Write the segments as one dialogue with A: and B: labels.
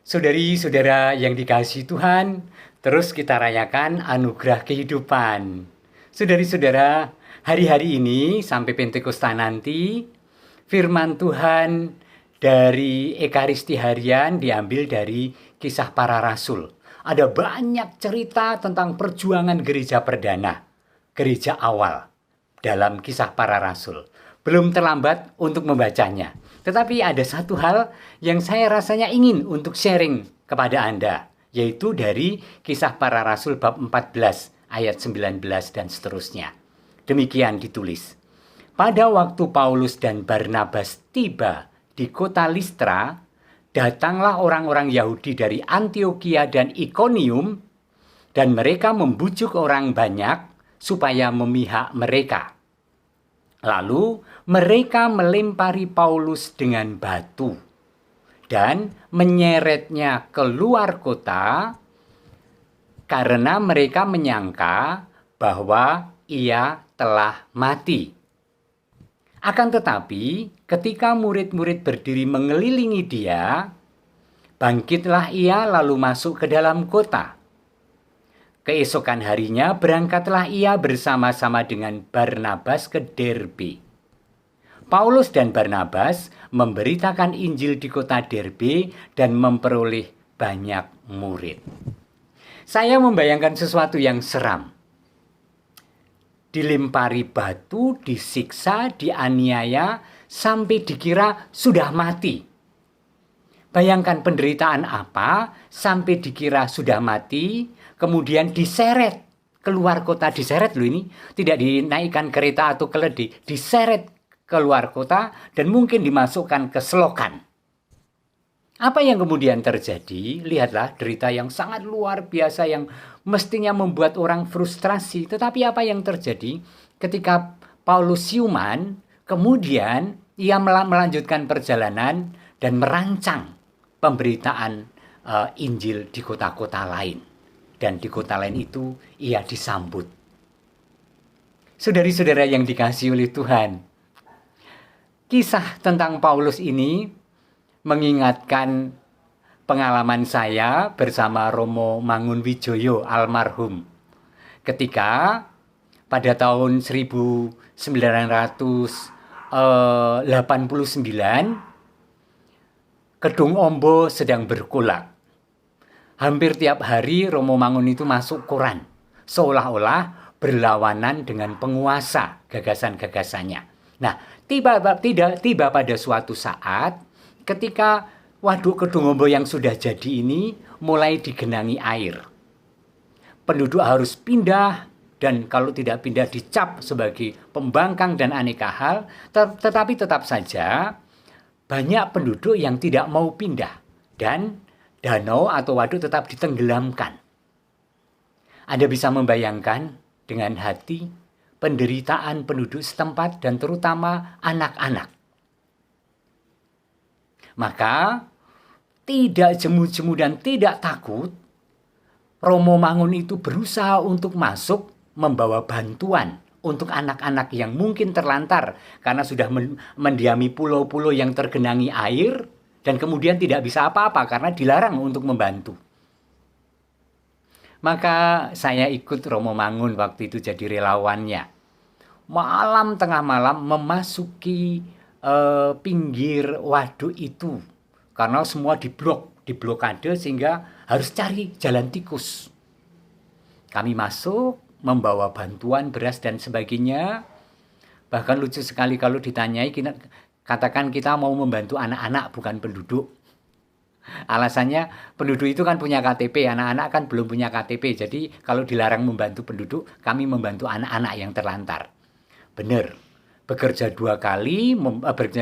A: Saudari-saudara yang dikasihi Tuhan, terus kita rayakan anugerah kehidupan. Saudari-saudara, hari-hari ini sampai Pentakosta nanti, firman Tuhan dari Ekaristi harian diambil dari Kisah Para Rasul. Ada banyak cerita tentang perjuangan gereja perdana, gereja awal dalam Kisah Para Rasul. Belum terlambat untuk membacanya. Tetapi ada satu hal yang saya rasanya ingin untuk sharing kepada Anda, yaitu dari Kisah Para Rasul bab 14 ayat 19 dan seterusnya. Demikian ditulis. Pada waktu Paulus dan Barnabas tiba di kota Listra, datanglah orang-orang Yahudi dari Antiokhia dan Ikonium, dan mereka membujuk orang banyak supaya memihak mereka. Lalu mereka melempari Paulus dengan batu dan menyeretnya keluar kota karena mereka menyangka bahwa ia telah mati. Akan tetapi ketika murid-murid berdiri mengelilingi dia, bangkitlah ia lalu masuk ke dalam kota. Keesokan harinya berangkatlah ia bersama-sama dengan Barnabas ke Derbe. Paulus dan Barnabas memberitakan Injil di kota Derbe dan memperoleh banyak murid. Saya membayangkan sesuatu yang seram. Dilempari batu, disiksa, dianiaya, sampai dikira sudah mati. Bayangkan penderitaan apa sampai dikira sudah mati, kemudian diseret keluar kota. Diseret loh, ini tidak dinaikkan kereta atau keledai, diseret keluar kota dan mungkin dimasukkan ke selokan. Apa yang kemudian terjadi? Lihatlah derita yang sangat luar biasa yang mestinya membuat orang frustrasi. Tetapi apa yang terjadi ketika Paulus siuman, kemudian ia melanjutkan perjalanan dan merancang pemberitaan Injil di kota-kota lain. Dan di kota lain itu ia disambut. Saudari-saudara yang dikasihi oleh Tuhan, kisah tentang Paulus ini mengingatkan pengalaman saya bersama Romo Mangunwijoyo almarhum. Ketika pada tahun 1989, Kedung Ombo sedang bergolak. Hampir tiap hari Romo Mangun itu masuk koran, seolah-olah berlawanan dengan penguasa gagasan-gagasannya. Nah, tiba pada suatu saat ketika waduk Kedung Ombo yang sudah jadi ini mulai digenangi air. Penduduk harus pindah dan kalau tidak pindah dicap sebagai pembangkang dan aneka hal, tetapi tetap saja banyak penduduk yang tidak mau pindah dan danau atau waduk tetap ditenggelamkan. Anda bisa membayangkan dengan hati penderitaan penduduk setempat dan terutama anak-anak. Maka tidak jemu-jemu dan tidak takut, Romo Mangun itu berusaha untuk masuk membawa bantuan untuk anak-anak yang mungkin terlantar karena sudah mendiami pulau-pulau yang tergenangi air dan kemudian tidak bisa apa-apa karena dilarang untuk membantu. Maka saya ikut Romo Mangun waktu itu jadi relawannya. Tengah malam memasuki pinggir waduk itu karena semua diblokade sehingga harus cari jalan tikus. Kami masuk membawa bantuan beras dan sebagainya. Bahkan lucu sekali kalau ditanyai, katakan kita mau membantu anak-anak bukan penduduk. Alasannya penduduk itu kan punya KTP, anak-anak kan belum punya KTP. Jadi kalau dilarang membantu penduduk, kami membantu anak-anak yang terlantar. Benar, bekerja 2 kali,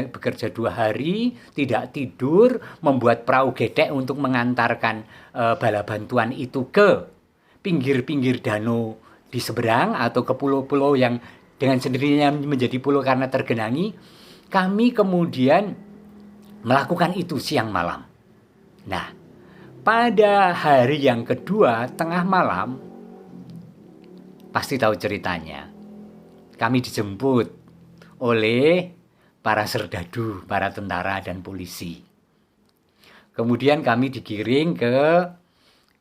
A: bekerja 2 hari, tidak tidur, membuat perahu gedek untuk mengantarkan bala bantuan itu ke pinggir-pinggir danau di seberang atau ke pulau-pulau yang dengan sendirinya menjadi pulau karena tergenangi. Kami kemudian melakukan itu siang malam. Nah, pada hari yang kedua tengah malam, pasti tahu ceritanya, kami dijemput oleh para serdadu, para tentara dan polisi. Kemudian kami digiring ke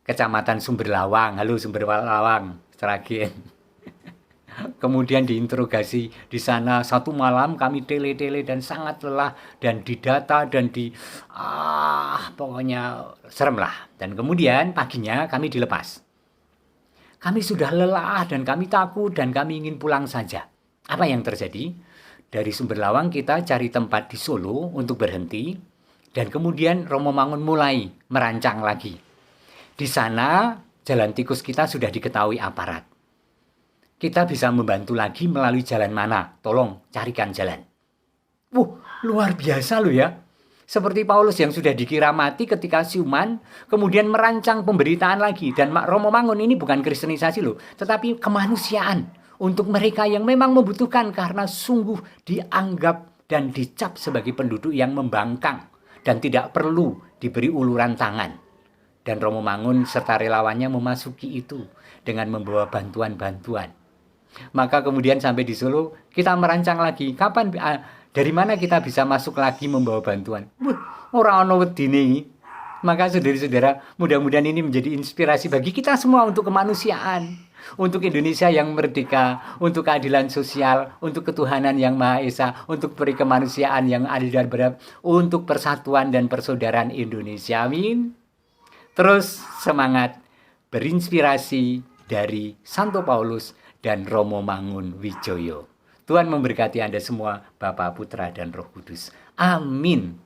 A: Kecamatan Sumberlawang. Halo Sumberlawang, Sragen. Kemudian diinterogasi di sana 1 malam, kami tele-tele dan sangat lelah dan didata dan pokoknya serem lah. Dan kemudian paginya kami dilepas. Kami sudah lelah dan kami takut dan kami ingin pulang saja. Apa yang terjadi? Dari Sumberlawang kita cari tempat di Solo untuk berhenti dan kemudian Romo Mangun mulai merancang lagi. Di sana jalan tikus kita sudah diketahui aparat. Kita bisa membantu lagi melalui jalan mana? Tolong carikan jalan. Luar biasa loh ya. Seperti Paulus yang sudah dikira mati ketika siuman, kemudian merancang pemberitaan lagi. Dan Romo Mangun ini bukan kristenisasi loh, tetapi kemanusiaan untuk mereka yang memang membutuhkan karena sungguh dianggap dan dicap sebagai penduduk yang membangkang dan tidak perlu diberi uluran tangan. Dan Romo Mangun serta relawannya memasuki itu dengan membawa bantuan-bantuan. Maka kemudian sampai di Solo kita merancang lagi dari mana kita bisa masuk lagi membawa bantuan. Orang ono wedine. Maka saudara-saudara, mudah-mudahan ini menjadi inspirasi bagi kita semua untuk kemanusiaan, untuk Indonesia yang merdeka, untuk keadilan sosial, untuk ketuhanan yang Maha Esa, untuk peri kemanusiaan yang adil dan beradab, untuk persatuan dan persaudaraan Indonesia. Amin. Terus semangat, berinspirasi dari Santo Paulus dan Romo Mangun Wijoyo. Tuhan memberkati Anda semua, Bapa, Putra, dan Roh Kudus. Amin.